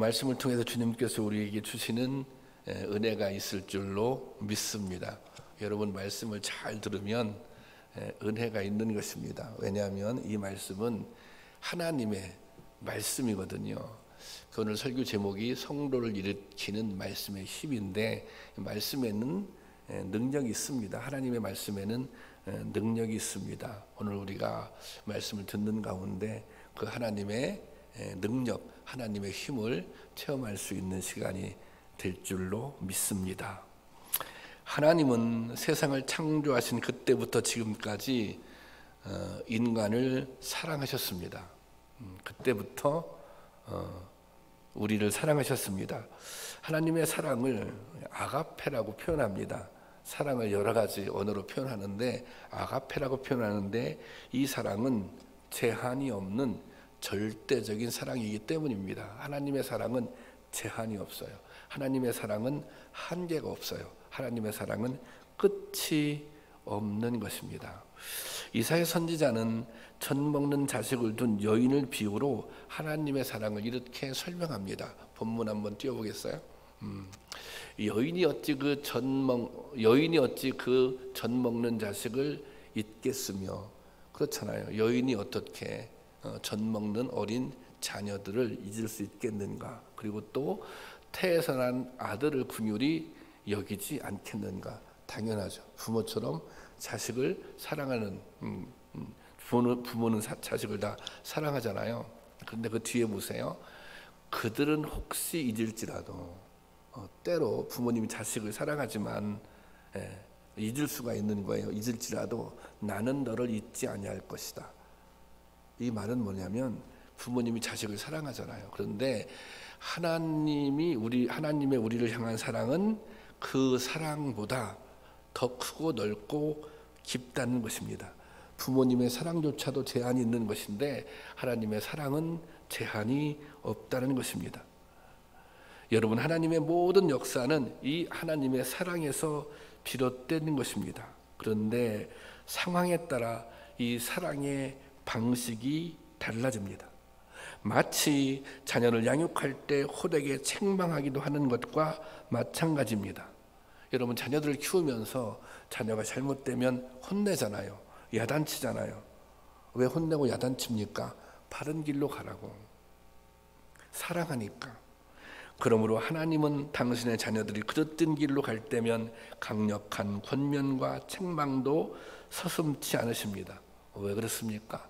말씀을 통해서 주님께서 우리에게 주시는 은혜가 있을 줄로 믿습니다. 여러분 말씀을 잘 들으면 은혜가 있는 것입니다. 왜냐하면 이 말씀은 하나님의 말씀이거든요. 오늘 설교 제목이 성도를 일으키는 말씀의 힘인데, 말씀에는 능력이 있습니다. 하나님의 말씀에는 능력이 있습니다. 오늘 우리가 말씀을 듣는 가운데 그 하나님의 능력, 하나님의 힘을 체험할 수 있는 시간이 될 줄로 믿습니다. 하나님은 세상을 창조하신 그때부터 지금까지 인간을 사랑하셨습니다. 그때부터 우리를 사랑하셨습니다. 하나님의 사랑을 아가페라고 표현합니다. 사랑을 여러 가지 언어로 표현하는데 아가페라고 표현하는데, 이 사랑은 제한이 없는 절대적인 사랑이기 때문입니다. 하나님의 사랑은 제한이 없어요. 하나님의 사랑은 한계가 없어요. 하나님의 사랑은 끝이 없는 것입니다. 이사야 선지자는 젖 먹는 자식을 둔 여인을 비유로 하나님의 사랑을 이렇게 설명합니다. 본문 한번 띄워보겠어요? 여인이 어찌 그 젖 먹는 자식을 잊겠으며, 그렇잖아요. 여인이 어떻게 젖 먹는 어린 자녀들을 잊을 수 있겠는가? 그리고 또 태에서 난 아들을 긍휼히 여기지 않겠는가? 당연하죠. 부모처럼 자식을 사랑하는 부모는 자식을 다 사랑하잖아요. 그런데 그 뒤에 보세요. 그들은 혹시 잊을지라도, 때로 부모님이 자식을 사랑하지만 잊을 수가 있는 거예요. 잊을지라도 나는 너를 잊지 아니할 것이다. 이 말은 뭐냐면 부모님이 자식을 사랑하잖아요. 그런데 하나님의 우리를 향한 사랑은 그 사랑보다 더 크고 넓고 깊다는 것입니다. 부모님의 사랑조차도 제한이 있는 것인데 하나님의 사랑은 제한이 없다는 것입니다. 여러분, 하나님의 모든 역사는 이 하나님의 사랑에서 비롯된 것입니다. 그런데 상황에 따라 이 사랑의 방식이 달라집니다. 마치 자녀를 양육할 때 호되게 책망하기도 하는 것과 마찬가지입니다. 여러분, 자녀들을 키우면서 자녀가 잘못되면 혼내잖아요. 야단치잖아요. 왜 혼내고 야단칩니까? 바른 길로 가라고. 사랑하니까. 그러므로 하나님은 당신의 자녀들이 그릇된 길로 갈 때면 강력한 권면과 책망도 서슴지 않으십니다. 왜 그렇습니까?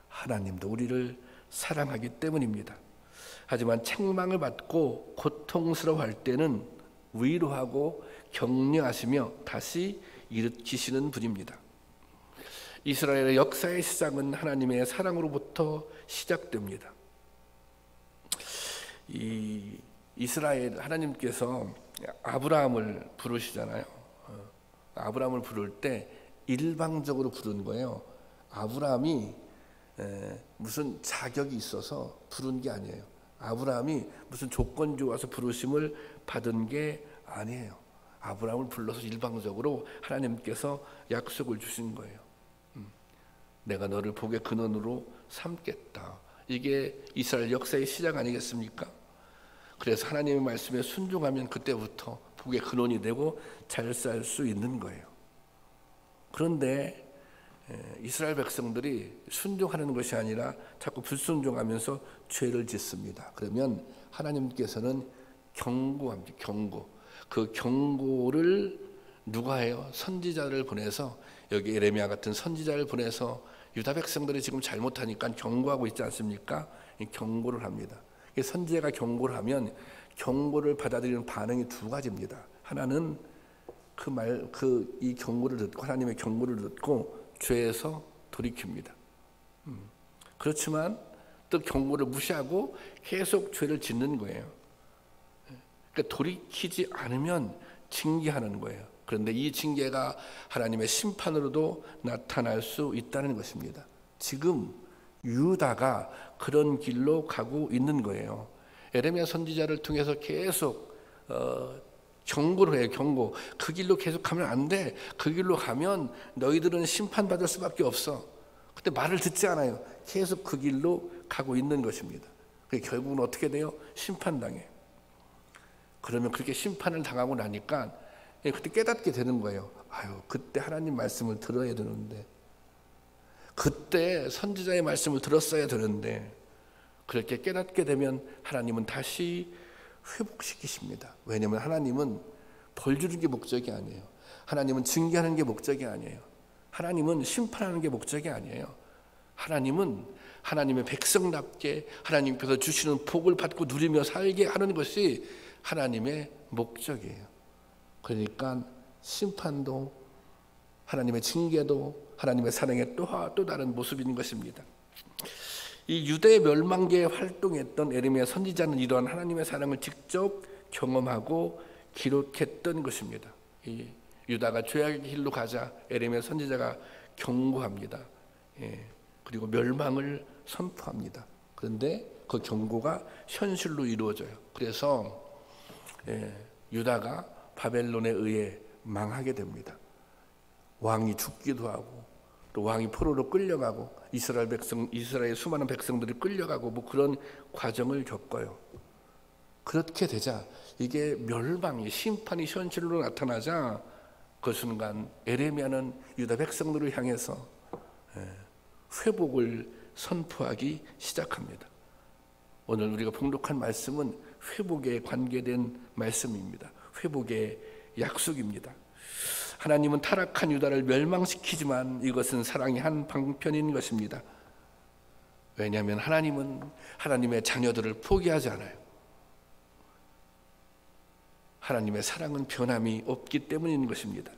하나님도 우리를 사랑하기 때문입니다. 하지만 책망을 받고 고통스러워할 때는 위로하고 격려하시며 다시 일으키시는 분입니다. 이스라엘의 역사의 시작은 하나님의 사랑으로부터 시작됩니다. 이스라엘 하나님께서 아브라함을 부르시잖아요. 아브라함을 부를 때 일방적으로 부른 거예요. 아브라함이 무슨 자격이 있어서 부른 게 아니에요. 아브라함이 무슨 조건 좋아서 부르심을 받은 게 아니에요. 아브라함을 불러서 일방적으로 하나님께서 약속을 주신 거예요. 내가 너를 복의 근원으로 삼겠다. 이게 이스라엘 역사의 시작 아니겠습니까? 그래서 하나님의 말씀에 순종하면 그때부터 복의 근원이 되고 잘 살 수 있는 거예요. 그런데 이스라엘 백성들이 순종하는 것이 아니라 자꾸 불순종하면서 죄를 짓습니다. 그러면 하나님께서는 경고합니다. 경고. 그 경고를 누가 해요? 선지자를 보내서, 여기 에레미야 같은 선지자를 보내서 유다 백성들이 지금 잘못하니까 경고하고 있지 않습니까? 경고를 합니다. 선지자가 경고를 하면 경고를 받아들이는 반응이 두 가지입니다. 하나는 이 경고를 듣고, 하나님의 경고를 듣고 죄에서 돌이킵니다. 그렇지만 또 경고를 무시하고 계속 죄를 짓는 거예요. 그러니까 돌이키지 않으면 징계하는 거예요. 그런데 이 징계가 하나님의 심판으로도 나타날 수 있다는 것입니다. 지금 유다가 그런 길로 가고 있는 거예요. 에레미야 선지자를 통해서 계속 경고를 해요. 경고. 그 길로 계속 가면 안 돼. 그 길로 가면 너희들은 심판받을 수밖에 없어. 근데 말을 듣지 않아요. 계속 그 길로 가고 있는 것입니다. 결국은 어떻게 돼요? 심판당해. 그러면 그렇게 심판을 당하고 나니까 그때 깨닫게 되는 거예요. 아유, 그때 하나님 말씀을 들어야 되는데, 그때 선지자의 말씀을 들었어야 되는데, 그렇게 깨닫게 되면 하나님은 다시 회복시키십니다. 왜냐하면 하나님은 벌 주는 게 목적이 아니에요. 하나님은 징계하는 게 목적이 아니에요. 하나님은 심판하는 게 목적이 아니에요. 하나님은 하나님의 백성답게 하나님께서 주시는 복을 받고 누리며 살게 하는 것이 하나님의 목적이에요. 그러니까 심판도 하나님의 징계도 하나님의 사랑의 또 다른 모습인 것입니다. 이 유대 멸망기에 활동했던 에레미야 선지자는 이러한 하나님의 사랑을 직접 경험하고 기록했던 것입니다. 이 유다가 죄악의 길로 가자 에레미야 선지자가 경고합니다. 그리고 멸망을 선포합니다. 그런데 그 경고가 현실로 이루어져요. 그래서 유다가 바벨론에 의해 망하게 됩니다. 왕이 죽기도 하고 또 왕이 포로로 끌려가고 이스라엘 수많은 백성들이 끌려가고 뭐 그런 과정을 겪어요. 그렇게 되자 이게 멸망이 심판이 현실로 나타나자 그 순간 에레미야는 유다 백성들을 향해서 회복을 선포하기 시작합니다. 오늘 우리가 봉독한 말씀은 회복에 관계된 말씀입니다. 회복의 약속입니다. 하나님은 타락한 유다를 멸망시키지만 이것은 사랑의 한 방편인 것입니다. 왜냐하면 하나님은 하나님의 자녀들을 포기하지 않아요. 하나님의 사랑은 변함이 없기 때문인 것입니다.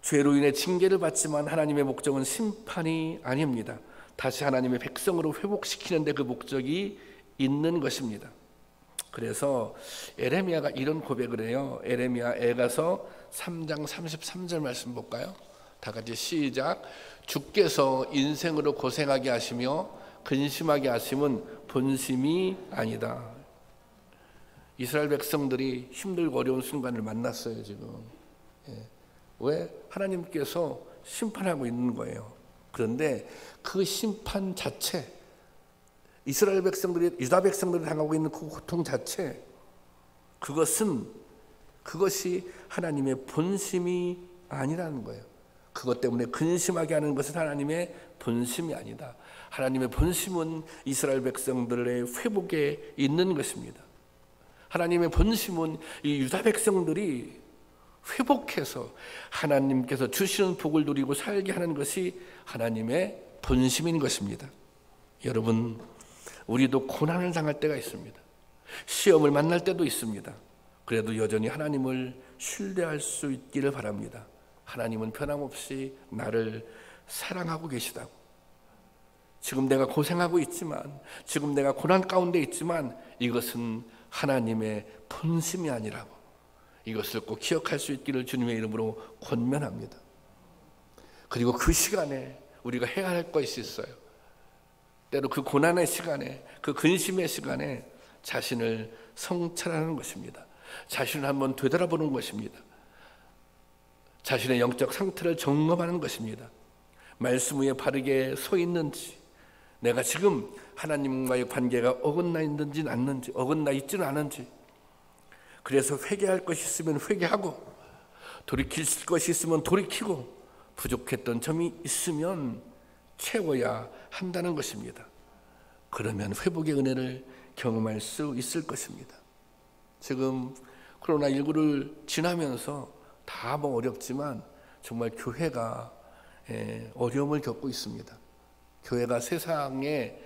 죄로 인해 징계를 받지만 하나님의 목적은 심판이 아닙니다. 다시 하나님의 백성으로 회복시키는 데 그 목적이 있는 것입니다. 그래서 에레미야가 이런 고백을 해요. 에레미야 에가서 3장 33절 말씀 볼까요? 다 같이 시작. 주께서 인생으로 고생하게 하시며 근심하게 하심은 본심이 아니다. 이스라엘 백성들이 힘들고 어려운 순간을 만났어요 지금. 왜? 하나님께서 심판하고 있는 거예요. 그런데 그 심판 자체, 이스라엘 백성들이 유다 백성들이 당하고 있는 그 고통 자체, 그것이 하나님의 본심이 아니라는 거예요. 그것 때문에 근심하게 하는 것은 하나님의 본심이 아니다. 하나님의 본심은 이스라엘 백성들의 회복에 있는 것입니다. 하나님의 본심은 이 유다 백성들이 회복해서 하나님께서 주시는 복을 누리고 살게 하는 것이 하나님의 본심인 것입니다. 여러분, 우리도 고난을 당할 때가 있습니다. 시험을 만날 때도 있습니다. 그래도 여전히 하나님을 신뢰할 수 있기를 바랍니다. 하나님은 변함없이 나를 사랑하고 계시다고. 지금 내가 고생하고 있지만, 지금 내가 고난 가운데 있지만 이것은 하나님의 본심이 아니라고, 이것을 꼭 기억할 수 있기를 주님의 이름으로 권면합니다. 그리고 그 시간에 우리가 해야 할 것이 있어요. 때로 그 고난의 시간에, 그 근심의 시간에 자신을 성찰하는 것입니다. 자신을 한번 되돌아보는 것입니다. 자신의 영적 상태를 점검하는 것입니다. 말씀 위에 바르게 서 있는지, 내가 지금 하나님과의 관계가 어긋나 있는지 않는지, 어긋나 있지는 않은지, 그래서 회개할 것이 있으면 회개하고 돌이킬 것이 있으면 돌이키고 부족했던 점이 있으면 채워야 한다는 것입니다. 그러면 회복의 은혜를 경험할 수 있을 것입니다. 지금 코로나19를 지나면서 다 뭐 어렵지만 정말 교회가 어려움을 겪고 있습니다. 교회가 세상의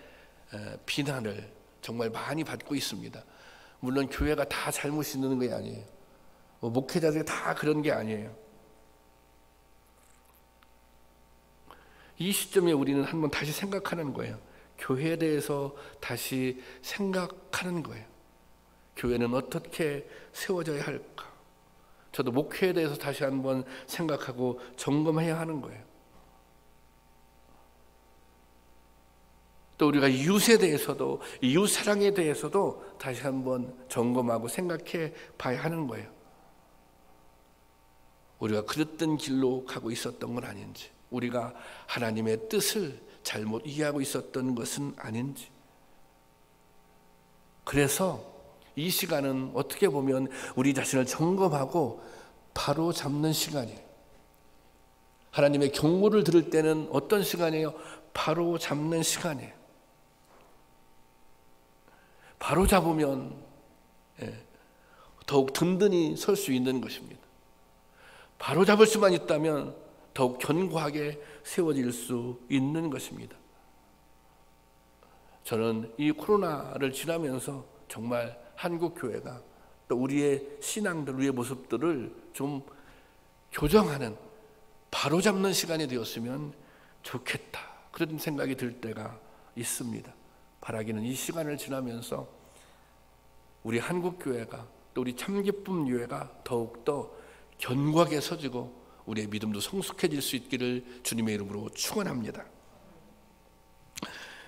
비난을 정말 많이 받고 있습니다. 물론 교회가 다 잘못이 있는 게 아니에요. 목회자들이 다 그런 게 아니에요. 이 시점에 우리는 한번 다시 생각하는 거예요. 교회에 대해서 다시 생각하는 거예요. 교회는 어떻게 세워져야 할까? 저도 목회에 대해서 다시 한번 생각하고 점검해야 하는 거예요. 또 우리가 이웃에 대해서도, 이웃 사랑에 대해서도 다시 한번 점검하고 생각해 봐야 하는 거예요. 우리가 그랬던 길로 가고 있었던 건 아닌지, 우리가 하나님의 뜻을 잘못 이해하고 있었던 것은 아닌지. 그래서 이 시간은 어떻게 보면 우리 자신을 점검하고 바로 잡는 시간이에요. 하나님의 경고를 들을 때는 어떤 시간이에요? 바로 잡는 시간이에요. 바로 잡으면 더욱 든든히 설 수 있는 것입니다. 바로 잡을 수만 있다면 더욱 견고하게 세워질 수 있는 것입니다. 저는 이 코로나를 지나면서 정말 한국 교회가 또 우리의 신앙들, 우리의 모습들을 좀 교정하는, 바로잡는 시간이 되었으면 좋겠다, 그런 생각이 들 때가 있습니다. 바라기는 이 시간을 지나면서 우리 한국 교회가 또 우리 참기쁨 교회가 더욱더 견고하게 서지고 우리의 믿음도 성숙해질 수 있기를 주님의 이름으로 축원합니다.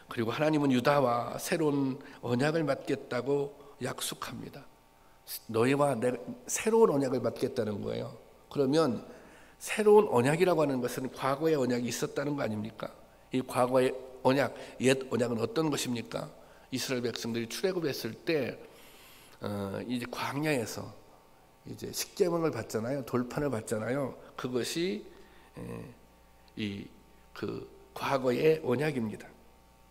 그리고 하나님은 유다와 새로운 언약을 맺겠다고 약속합니다. 너희와 내가 새로운 언약을 맺겠다는 거예요. 그러면 새로운 언약이라고 하는 것은 과거의 언약이 있었다는 거 아닙니까? 이 과거의 언약, 옛 언약은 어떤 것입니까? 이스라엘 백성들이 출애굽했을 때 이제 광야에서 이제 십계명을 받잖아요. 돌판을 받잖아요. 그것이 그 과거의 언약입니다.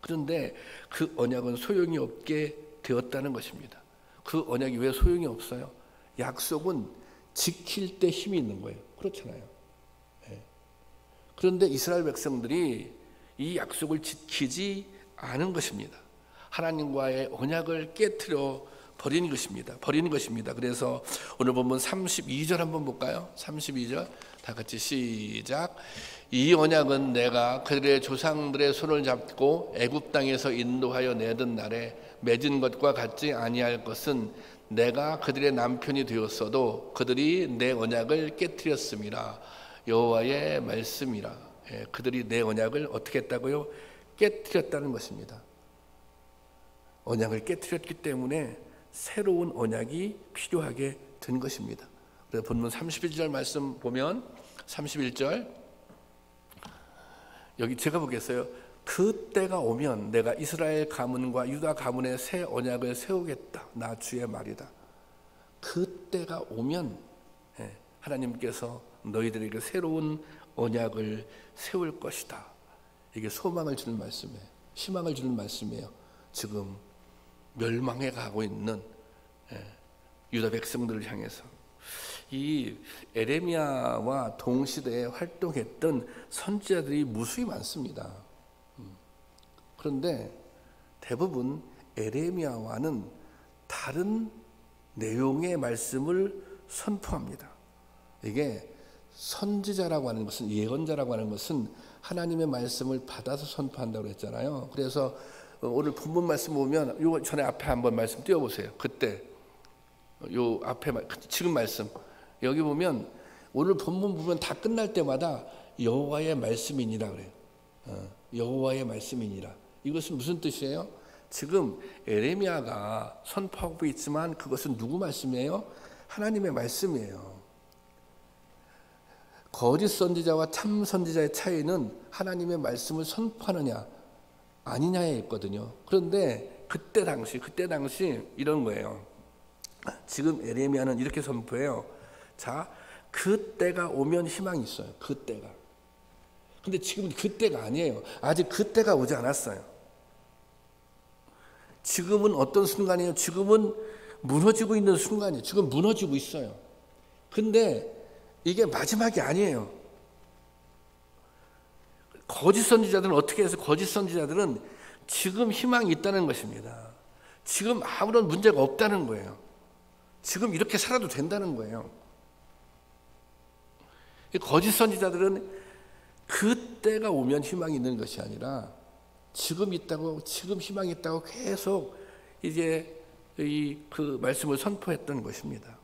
그런데 그 언약은 소용이 없게 되었다는 것입니다. 그 언약이 왜 소용이 없어요? 약속은 지킬 때 힘이 있는 거예요. 그렇잖아요. 그런데 이스라엘 백성들이 이 약속을 지키지 않은 것입니다. 하나님과의 언약을 깨트려 버리는 것입니다. 그래서 오늘 본문 32절 한번 볼까요? 32절 다 같이 시작. 이 언약은 내가 그들의 조상들의 손을 잡고 애굽 땅에서 인도하여 내던 날에 맺은 것과 같지 아니할 것은 내가 그들의 남편이 되었어도 그들이 내 언약을 깨트렸음이라. 여호와의 말씀이라. 그들이 내 언약을 어떻게 했다고요? 깨트렸다는 것입니다. 언약을 깨트렸기 때문에 새로운 언약이 필요하게 된 것입니다. 그래서 본문 31절 말씀 보면 31절 여기 제가 보겠어요. 그때가 오면 내가 이스라엘 가문과 유다 가문의 새 언약을 세우겠다. 나 주의 말이다. 그때가 오면 하나님께서 너희들에게 새로운 언약을 세울 것이다. 이게 소망을 주는 말씀이에요. 희망을 주는 말씀이에요. 지금 멸망해 가고 있는 유다 백성들을 향해서 이 에레미야와 동시대에 활동했던 선지자들이 무수히 많습니다. 그런데 대부분 에레미야와는 다른 내용의 말씀을 선포합니다. 이게 선지자라고 하는 것은, 예언자라고 하는 것은 하나님의 말씀을 받아서 선포한다고 했잖아요. 그래서 오늘 본문 말씀 보면 요 전에 앞에 한번 말씀 띄워보세요. 그때 요 앞에 지금 말씀 여기 보면 오늘 본문 보면 다 끝날 때마다 여호와의 말씀이니라 그래요. 여호와의 말씀이니라. 이것은 무슨 뜻이에요? 지금 에레미야가 선포하고 있지만 그것은 누구 말씀이에요? 하나님의 말씀이에요. 거짓 선지자와 참 선지자의 차이는 하나님의 말씀을 선포하느냐 아니냐에 있거든요. 그런데 그때 당시 이런 거예요. 지금 에레미야는 이렇게 선포해요. 자, 그때가 오면 희망이 있어요. 그때가. 근데 지금은 그때가 아니에요. 아직 그때가 오지 않았어요. 지금은 어떤 순간이에요? 지금은 무너지고 있는 순간이에요. 지금 무너지고 있어요. 근데 이게 마지막이 아니에요. 거짓 선지자들은 어떻게 해서 거짓 선지자들은 지금 희망이 있다는 것입니다. 지금 아무런 문제가 없다는 거예요. 지금 이렇게 살아도 된다는 거예요. 거짓 선지자들은 그때가 오면 희망이 있는 것이 아니라 지금 있다고, 지금 희망이 있다고 계속 이제 그 말씀을 선포했던 것입니다.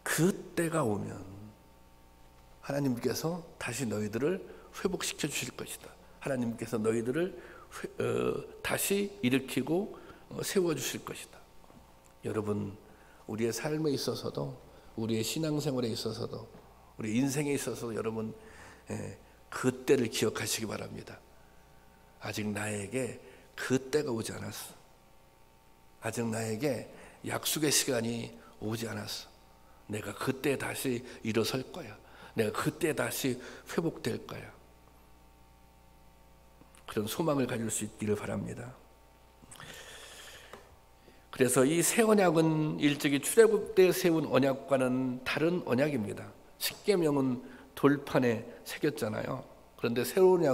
그때가 오면 하나님께서 다시 너희들을 회복시켜 주실 것이다. 하나님께서 너희들을 다시 일으키고 세워 주실 것이다. 여러분, 우리의 삶에 있어서도, 우리의 신앙생활에 있어서도, 우리 인생에 있어서 여러분 그때를 기억하시기 바랍니다. 아직 나에게 그때가 오지 않았어. 아직 나에게 약속의 시간이 오지 않았어. 내가 그때 다시 일어설 거야. 내가 그때 다시 회복될 거야. 그런 소망을 가질 수 있기를 바랍니다. 그래서 이 새 언약은 일찍이 출애굽 때 세운 언약과는 다른 언약입니다. 십계명은 돌판에 새겼잖아요. 그런데 새로운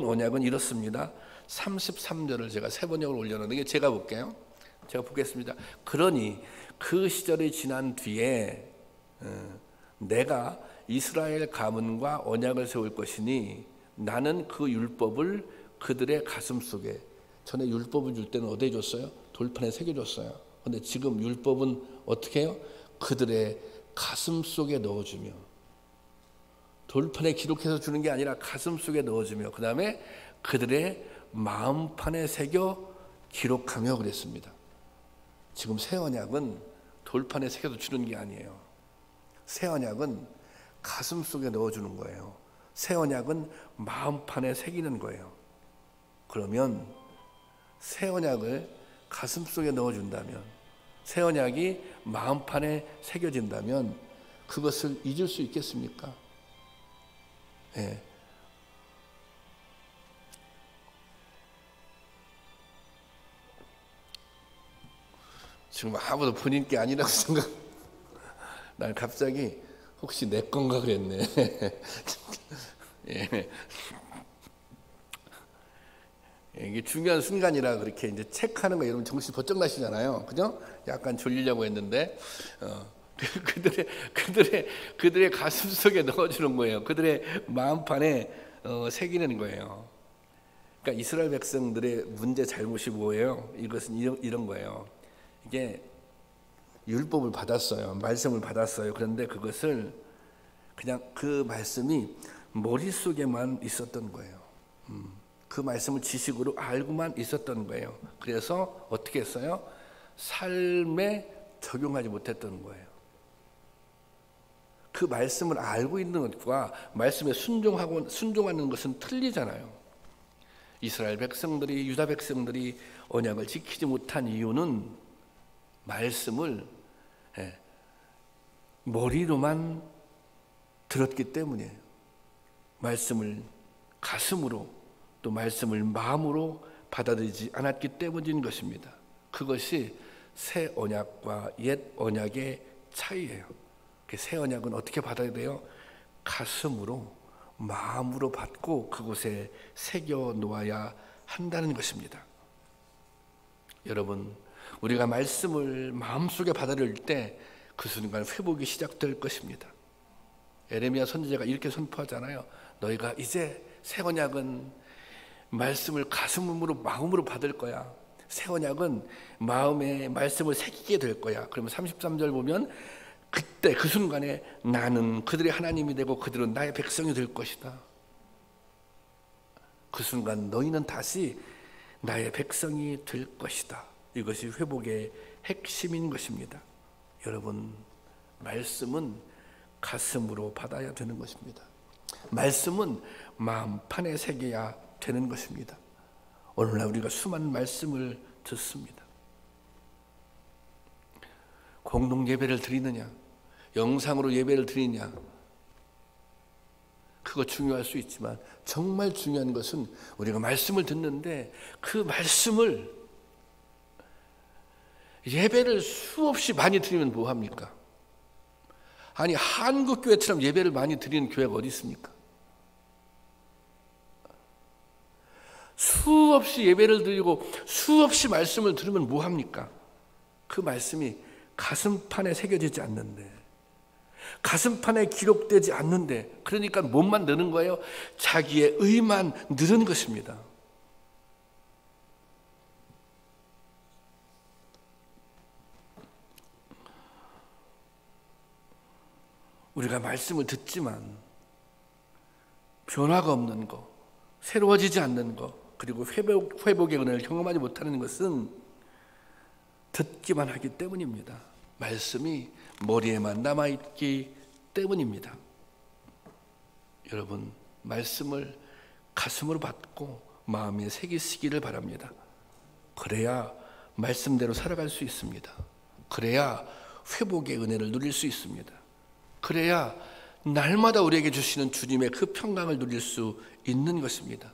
언약은 이렇습니다. 33절을 제가 세 번역을 올려놓는데 제가 볼게요. 제가 보겠습니다. 그러니 그 시절이 지난 뒤에 내가 이스라엘 가문과 언약을 세울 것이니 나는 그 율법을 그들의 가슴 속에, 전에 율법을 줄 때는 어디에 줬어요? 돌판에 새겨줬어요. 그런데 지금 율법은 어떻게 해요? 그들의 가슴 속에 넣어주며, 돌판에 기록해서 주는 게 아니라 가슴 속에 넣어주며, 그 다음에 그들의 마음판에 새겨 기록하며 그랬습니다. 지금 새 언약은 돌판에 새겨서 주는 게 아니에요. 새 언약은 가슴 속에 넣어주는 거예요. 새 언약은 마음판에 새기는 거예요. 그러면 새 언약을 가슴 속에 넣어준다면, 새 언약이 마음판에 새겨진다면 그것을 잊을 수 있겠습니까? 예. 지금 아무도 본인 게 아니라고 생각. 난 갑자기 혹시 내 건가 그랬네. 예. 이게 중요한 순간이라 그렇게 이제 체크하는 거 여러분 정신 번쩍 나시잖아요, 그죠? 약간 졸리려고 했는데 그들의 가슴 속에 넣어주는 거예요. 그들의 마음판에 새기는 거예요. 그러니까 이스라엘 백성들의 문제 잘못이 뭐예요? 이것은 이런 거예요. 이게 율법을 받았어요. 말씀을 받았어요. 그런데 그것을 그냥 그 말씀이 머릿속에만 있었던 거예요. 그 말씀을 지식으로 알고만 있었던 거예요. 그래서 어떻게 했어요? 삶에 적용하지 못했던 거예요. 그 말씀을 알고 있는 것과 말씀에 순종하는 것은 틀리잖아요. 이스라엘 백성들이, 유다 백성들이 언약을 지키지 못한 이유는 말씀을 머리로만 들었기 때문이에요. 말씀을 가슴으로, 또 말씀을 마음으로 받아들이지 않았기 때문인 것입니다. 그것이 새 언약과 옛 언약의 차이예요. 새 언약은 어떻게 받아야 돼요? 가슴으로, 마음으로 받고 그곳에 새겨 놓아야 한다는 것입니다. 여러분, 우리가 말씀을 마음속에 받아들일 때 그 순간 회복이 시작될 것입니다. 에레미야 선지자가 이렇게 선포하잖아요. 너희가 이제 새 언약은 말씀을 가슴으로, 마음으로 받을 거야. 새 언약은 마음에 말씀을 새기게 될 거야. 그러면 33절 보면 그때 그 순간에 나는 그들의 하나님이 되고 그들은 나의 백성이 될 것이다. 그 순간 너희는 다시 나의 백성이 될 것이다. 이것이 회복의 핵심인 것입니다. 여러분, 말씀은 가슴으로 받아야 되는 것입니다. 말씀은 마음판에 새겨야 되는 것입니다. 오늘날 우리가 수많은 말씀을 듣습니다. 공동 예배를 드리느냐, 영상으로 예배를 드리냐, 그거 중요할 수 있지만 정말 중요한 것은 우리가 말씀을 듣는데 그 말씀을, 예배를 수없이 많이 드리면 뭐합니까? 아니, 한국교회처럼 예배를 많이 드리는 교회가 어디 있습니까? 수없이 예배를 드리고 수없이 말씀을 들으면 뭐합니까? 그 말씀이 가슴판에 새겨지지 않는데, 가슴판에 기록되지 않는데, 그러니까 몸만 느는 거예요. 자기의 의만 느는 것입니다. 우리가 말씀을 듣지만 변화가 없는 것, 새로워지지 않는 것, 그리고 회복의 은혜를 경험하지 못하는 것은 듣기만 하기 때문입니다. 말씀이 머리에만 남아있기 때문입니다. 여러분, 말씀을 가슴으로 받고 마음에 새기시기를 바랍니다. 그래야 말씀대로 살아갈 수 있습니다. 그래야 회복의 은혜를 누릴 수 있습니다. 그래야 날마다 우리에게 주시는 주님의 그 평강을 누릴 수 있는 것입니다.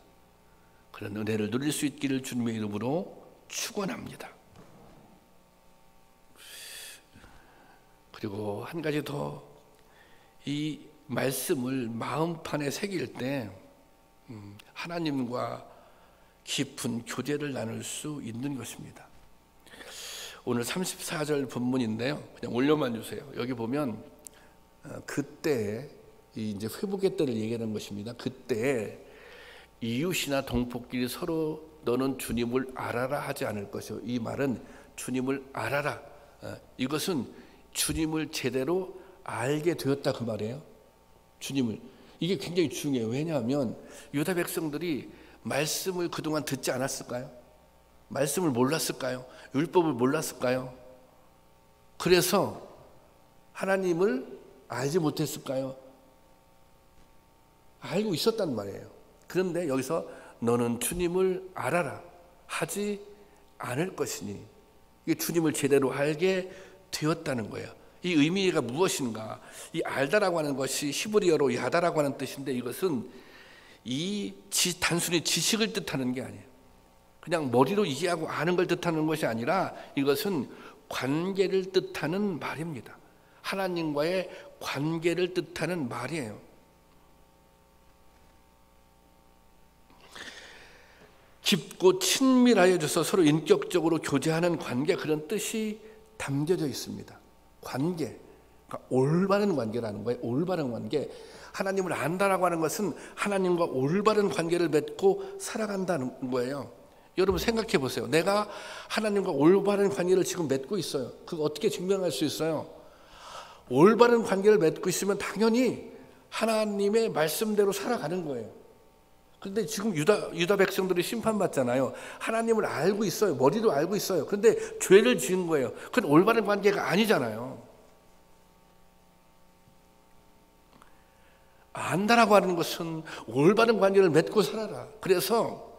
그런 은혜를 누릴 수 있기를 주님의 이름으로 축원합니다. 그리고 한 가지 더, 이 말씀을 마음판에 새길 때 하나님과 깊은 교제를 나눌 수 있는 것입니다. 오늘 34절 본문인데요, 그냥 올려만 주세요. 여기 보면 그때 이제 회복의 때를 얘기하는 것입니다. 그때 이웃이나 동포끼리 서로 너는 주님을 알아라 하지 않을 것이요. 이 말은 주님을 알아라, 이것은 주님을 제대로 알게 되었다 그 말이에요. 주님을, 이게 굉장히 중요해요. 왜냐하면 유다 백성들이 말씀을 그동안 듣지 않았을까요? 말씀을 몰랐을까요? 율법을 몰랐을까요? 그래서 하나님을 알지 못했을까요? 알고 있었단 말이에요. 그런데 여기서 너는 주님을 알아라 하지 않을 것이니, 이게 주님을 제대로 알게 되었다는 거예요. 이 의미가 무엇인가? 이 알다라고 하는 것이 히브리어로 야다라고 하는 뜻인데, 이것은 단순히 지식을 뜻하는 게 아니에요. 그냥 머리로 이해하고 아는 걸 뜻하는 것이 아니라 이것은 관계를 뜻하는 말입니다. 하나님과의 관계를 뜻하는 말이에요. 깊고 친밀하여져서 서로 인격적으로 교제하는 관계, 그런 뜻이 담겨져 있습니다. 관계, 그러니까 올바른 관계라는 거예요. 올바른 관계. 하나님을 안다라고 하는 것은 하나님과 올바른 관계를 맺고 살아간다는 거예요. 여러분 생각해 보세요. 내가 하나님과 올바른 관계를 지금 맺고 있어요. 그거 어떻게 증명할 수 있어요? 올바른 관계를 맺고 있으면 당연히 하나님의 말씀대로 살아가는 거예요. 그런데 지금 유다 백성들이 심판받잖아요. 하나님을 알고 있어요. 머리로 알고 있어요. 그런데 죄를 지은 거예요. 그건 올바른 관계가 아니잖아요. 안다라고 하는 것은 올바른 관계를 맺고 살아라. 그래서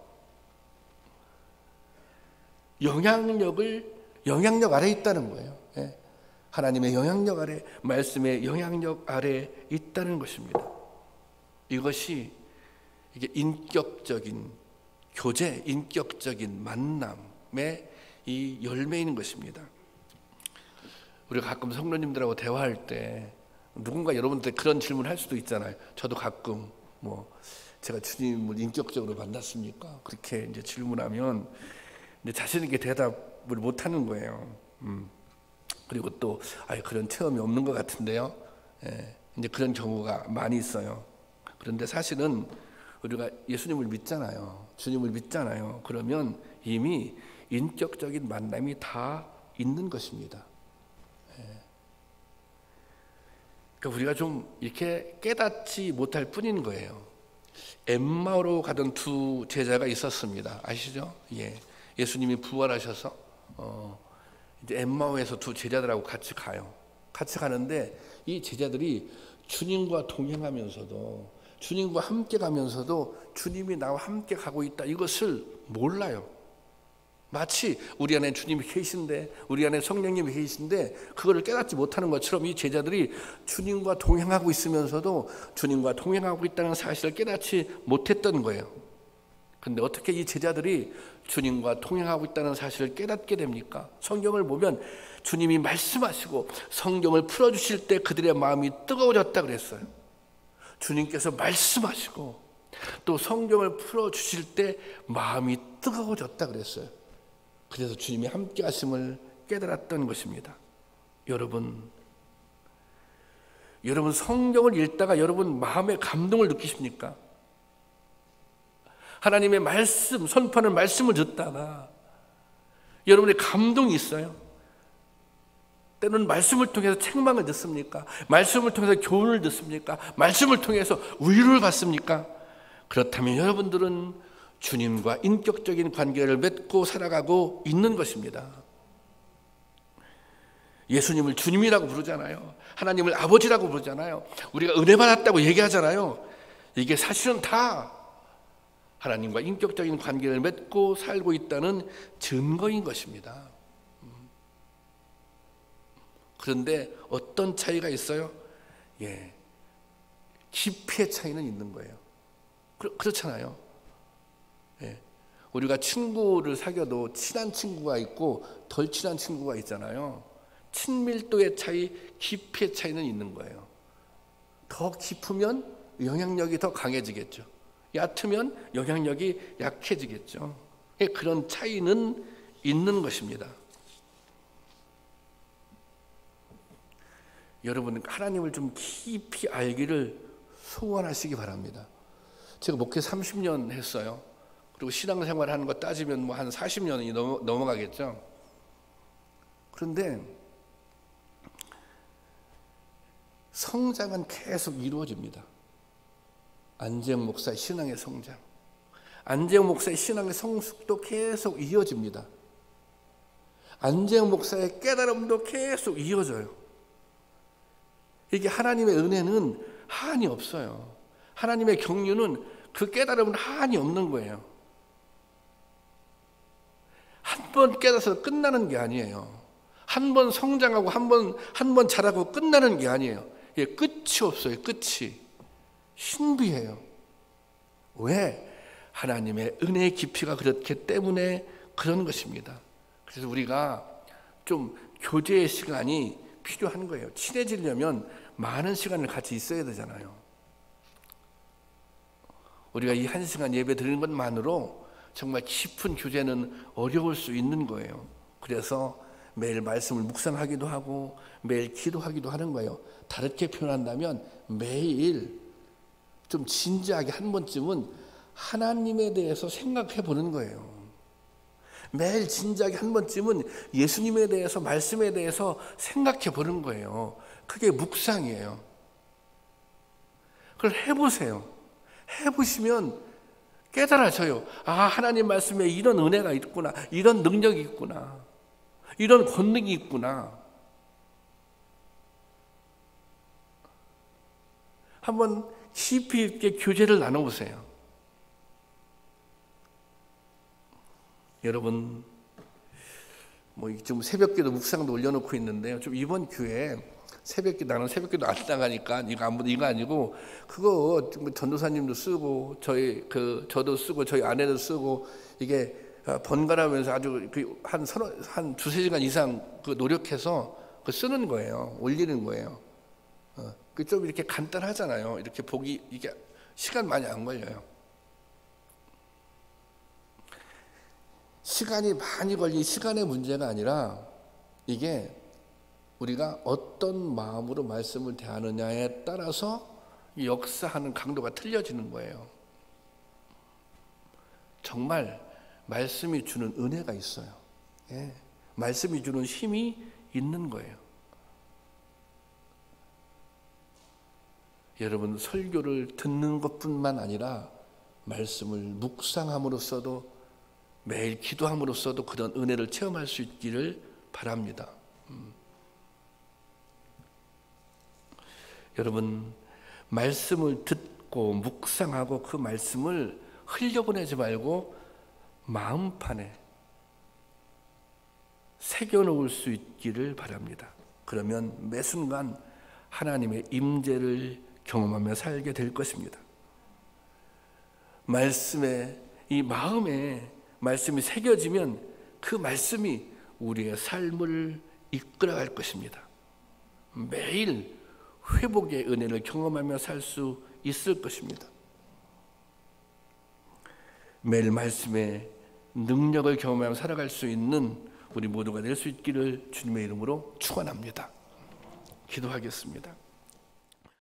영향력 아래 있다는 거예요. 예. 하나님의 영향력 아래, 말씀의 영향력 아래 있다는 것입니다. 이것이 이게 인격적인 교제, 인격적인 만남의 이 열매인 것입니다. 우리가 가끔 성도님들하고 대화할 때 누군가 여러분들 그런 질문을 할 수도 있잖아요. 저도 가끔 제가 주님을 인격적으로 만났습니까? 그렇게 이제 질문하면 이제 자신 있게 대답을 못 하는 거예요. 그리고 또 그런 체험이 없는 것 같은데요. 예, 이제 그런 경우가 많이 있어요. 그런데 사실은 우리가 예수님을 믿잖아요. 주님을 믿잖아요. 그러면 이미 인격적인 만남이 다 있는 것입니다. 예. 그러니까 우리가 좀 이렇게 깨닫지 못할 뿐인 거예요. 엠마오로 가던 두 제자가 있었습니다. 아시죠? 예. 예수님이 부활하셔서 이제 엠마오에서 두 제자들하고 같이 가요. 같이 가는데 이 제자들이 주님과 동행하면서도, 주님과 함께 가면서도 주님이 나와 함께 가고 있다, 이것을 몰라요. 마치 우리 안에 주님이 계신데, 우리 안에 성령님이 계신데 그거를 깨닫지 못하는 것처럼 이 제자들이 주님과 동행하고 있으면서도 주님과 동행하고 있다는 사실을 깨닫지 못했던 거예요. 근데 어떻게 이 제자들이 주님과 동행하고 있다는 사실을 깨닫게 됩니까? 성경을 보면 주님이 말씀하시고 성경을 풀어주실 때 그들의 마음이 뜨거워졌다 그랬어요. 주님께서 말씀하시고 또 성경을 풀어주실 때 마음이 뜨거워졌다 그랬어요. 그래서 주님이 함께 하심을 깨달았던 것입니다. 여러분 성경을 읽다가 여러분 마음의 감동을 느끼십니까? 하나님의 말씀, 선포하는 말씀을 듣다가 여러분의 감동이 있어요? 때로는 말씀을 통해서 책망을 듣습니까? 말씀을 통해서 교훈을 듣습니까? 말씀을 통해서 위로를 받습니까? 그렇다면 여러분들은 주님과 인격적인 관계를 맺고 살아가고 있는 것입니다. 예수님을 주님이라고 부르잖아요. 하나님을 아버지라고 부르잖아요. 우리가 은혜 받았다고 얘기하잖아요. 이게 사실은 다 하나님과 인격적인 관계를 맺고 살고 있다는 증거인 것입니다. 그런데 어떤 차이가 있어요? 예, 깊이의 차이는 있는 거예요. 그렇잖아요. 예, 우리가 친구를 사귀어도 친한 친구가 있고 덜 친한 친구가 있잖아요. 친밀도의 차이, 깊이의 차이는 있는 거예요. 더 깊으면 영향력이 더 강해지겠죠. 얕으면 영향력이 약해지겠죠. 그런 차이는 있는 것입니다. 여러분, 하나님을 좀 깊이 알기를 소원하시기 바랍니다. 제가 목회 30년 했어요. 그리고 신앙생활 하는 거 따지면 뭐 한 40년이 넘어가겠죠. 그런데 성장은 계속 이루어집니다. 안재영 목사의 신앙의 성장, 안재영 목사의 신앙의 성숙도 계속 이어집니다. 안재영 목사의 깨달음도 계속 이어져요. 이게 하나님의 은혜는 한이 없어요. 하나님의 경륜은 그 깨달음은 한이 없는 거예요. 한 번 깨달아서 끝나는 게 아니에요. 한 번 성장하고 한 번 자라고 끝나는 게 아니에요. 예, 끝이 없어요. 끝이 신비해요. 왜? 하나님의 은혜의 깊이가 그렇기 때문에 그런 것입니다. 그래서 우리가 좀 교제의 시간이 필요한 거예요. 친해지려면 많은 시간을 같이 있어야 되잖아요. 우리가 이 1시간 예배 드리는 것만으로 정말 깊은 교제는 어려울 수 있는 거예요. 그래서 매일 말씀을 묵상하기도 하고 매일 기도하기도 하는 거예요. 다르게 표현한다면 매일 좀 진지하게 한 번쯤은 하나님에 대해서 생각해 보는 거예요. 매일 진지하게 한 번쯤은 예수님에 대해서, 말씀에 대해서 생각해 보는 거예요. 그게 묵상이에요. 그걸 해보세요. 해보시면 깨달아져요. 아, 하나님 말씀에 이런 은혜가 있구나, 이런 능력이 있구나, 이런 권능이 있구나. 한번 깊이 있게 교제를 나눠보세요. 여러분, 뭐 지금 새벽기도 묵상도 올려놓고 있는데요. 좀 이번 교회에 새벽기, 나는 새벽기도 안 나가니까 이거 아니고 그거 전도사님도 쓰고 저도 쓰고 저희 아내도 쓰고 이게 번갈아가면서 아주 한 두세 시간 이상 노력해서 쓰는 거예요. 올리는 거예요. 좀 이렇게 간단하잖아요. 이렇게 보기, 이게 시간 많이 안 걸려요. 시간이 많이 걸린 시간의 문제가 아니라 이게 우리가 어떤 마음으로 말씀을 대하느냐에 따라서 역사하는 강도가 틀려지는 거예요. 정말 말씀이 주는 은혜가 있어요. 예, 말씀이 주는 힘이 있는 거예요. 여러분, 설교를 듣는 것뿐만 아니라 말씀을 묵상함으로써도 매일 기도함으로써도 그런 은혜를 체험할 수 있기를 바랍니다. 여러분, 말씀을 듣고 묵상하고 그 말씀을 흘려보내지 말고 마음판에 새겨놓을 수 있기를 바랍니다. 그러면 매 순간 하나님의 임재를 경험하며 살게 될 것입니다. 말씀에, 이 마음에 말씀이 새겨지면 그 말씀이 우리의 삶을 이끌어갈 것입니다. 매일 회복의 은혜를 경험하며 살 수 있을 것입니다. 매일 말씀의 능력을 경험하며 살아갈 수 있는 우리 모두가 될 수 있기를 주님의 이름으로 축원합니다. 기도하겠습니다.